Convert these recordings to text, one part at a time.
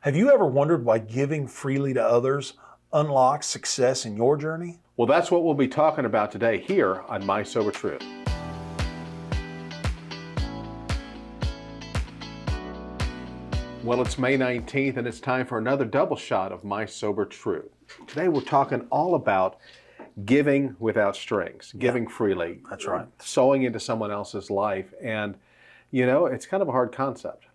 Have you ever wondered why giving freely to others unlocks success in your journey? Well, that's what we'll be talking about today here on My Sober Truth. Well, it's May 19th and it's time for another double shot of My Sober Truth. Today we're talking all about giving without strings, giving freely. That's right. Sowing into someone else's life. And, you know, it's kind of a hard concept.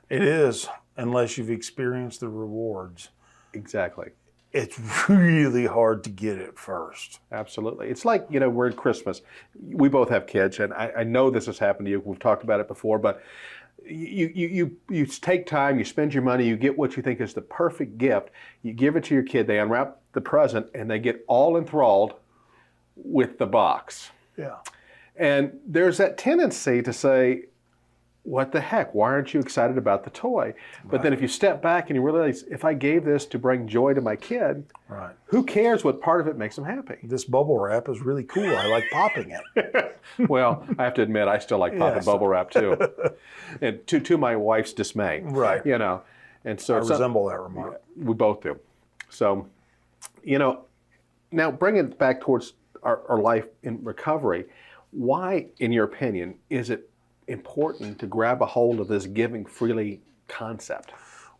It is, unless you've experienced the rewards. Exactly. It's really hard to get at first. Absolutely. It's like, you know, we're at Christmas. We both have kids, and I know this has happened to you. We've talked about it before, but you take time, you spend your money, you get what you think is the perfect gift. You give it to your kid, they unwrap the present, and they get all enthralled with the box. Yeah. And there's that tendency to say, what the heck? Why aren't you excited about the toy? But then if you step back and you realize, if I gave this to bring joy to my kid, who cares what part of it makes them happy? This bubble wrap is really cool. I like popping it. Well, I have to admit, I still like popping bubble wrap too. And to my wife's dismay. Right. You know, and so I resemble that remark. We both do. So, you know, now bring it back towards our life in recovery. Why, in your opinion, is it important to grab a hold of this giving freely concept?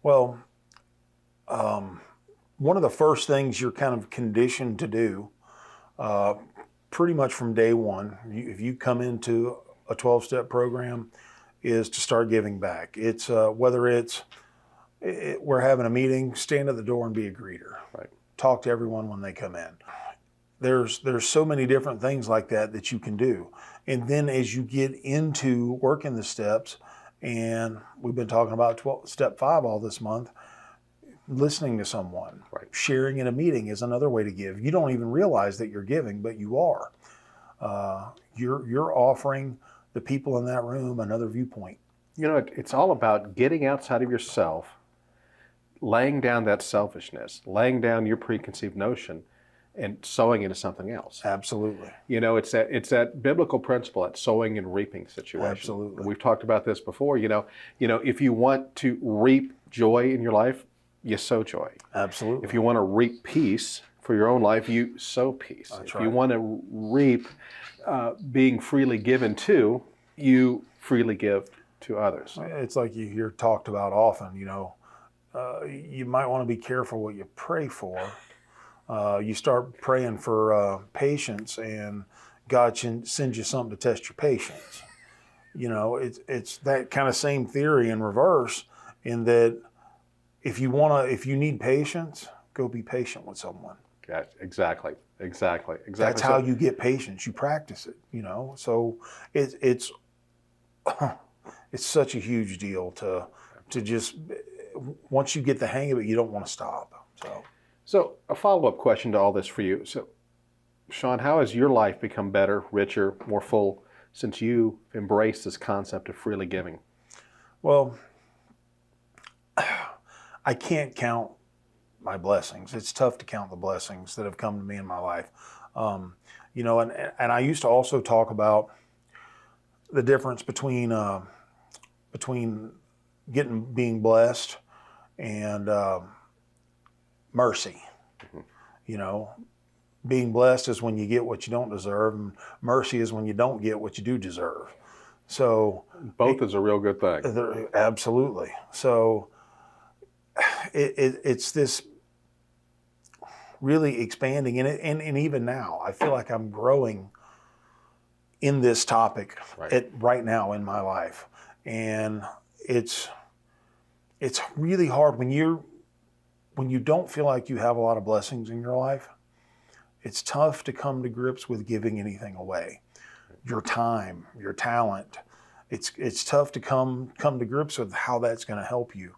Well, one of the first things you're kind of conditioned to do, pretty much from day one, if you come into a 12-step program, is to start giving back. It's whether we're having a meeting, stand at the door and be a greeter. Right. Talk to everyone when they come in. There's so many different things like that you can do. And then as you get into working the steps, and we've been talking about step 5 all this month, listening to someone, sharing in a meeting is another way to give. You don't even realize that you're giving, but you are. You're offering the people in that room another viewpoint. You know, it's all about getting outside of yourself, laying down that selfishness, laying down your preconceived notion, and sowing into something else. Absolutely. You know, it's that biblical principle, that sowing and reaping situation. Absolutely. We've talked about this before. You know, if you want to reap joy in your life, you sow joy. Absolutely. If you want to reap peace for your own life, you sow peace. That's if right. you want to reap being freely given to, you freely give to others. It's like you hear talked about often, you know, you might want to be careful what you pray for. You start praying for patience, and God sends you something to test your patience. You know, it's that kind of same theory in reverse, in that if you need patience, go be patient with someone. Yeah, exactly. That's how you get patience. You practice it. You know, so it's such a huge deal to just, once you get the hang of it, you don't want to stop. So a follow-up question to all this for you. So, Sean, how has your life become better, richer, more full since you embraced this concept of freely giving? Well, I can't count my blessings. It's tough to count the blessings that have come to me in my life. You know, and I used to also talk about the difference between being blessed and mercy. You know, being blessed is when you get what you don't deserve, and mercy is when you don't get what you do deserve. So both is a real good thing. Absolutely. So it's this really expanding in it, and even now I feel like I'm growing in this topic right now in my life, and it's really hard when you don't feel like you have a lot of blessings in your life. It's tough to come to grips with giving anything away. Your time, your talent. It's tough to come to grips with how that's going to help you.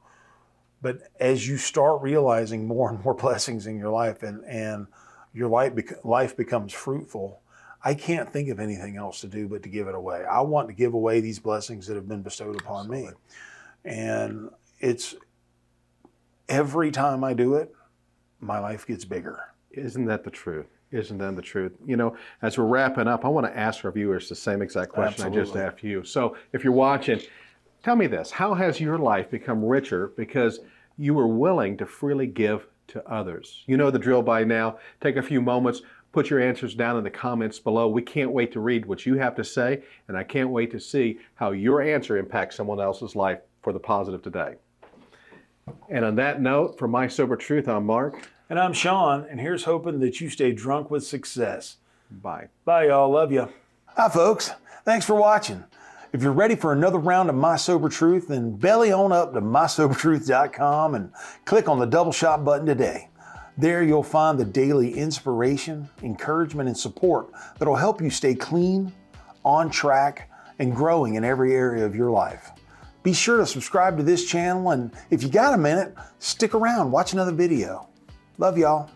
But as you start realizing more and more blessings in your life, and your life becomes fruitful, I can't think of anything else to do but to give it away. I want to give away these blessings that have been bestowed upon me. And it's every time I do it, my life gets bigger. Isn't that the truth? Isn't that the truth? You know, as we're wrapping up, I want to ask our viewers the same exact question I just asked you. So if you're watching, tell me this: how has your life become richer because you were willing to freely give to others. You know the drill by now. Take a few moments, put your answers down in the comments below. We can't wait to read what you have to say, and I can't wait to see how your answer impacts someone else's life for the positive today. And on that note, for My Sober Truth, I'm Mark. And I'm Sean, and here's hoping that you stay drunk with success. Bye. Bye, y'all. Love you. Hi, folks. Thanks for watching. If you're ready for another round of My Sober Truth, then belly on up to mysobertruth.com and click on the double shot button today. There you'll find the daily inspiration, encouragement, and support that'll help you stay clean, on track, and growing in every area of your life. Be sure to subscribe to this channel, and if you got a minute, stick around, watch another video. Love y'all.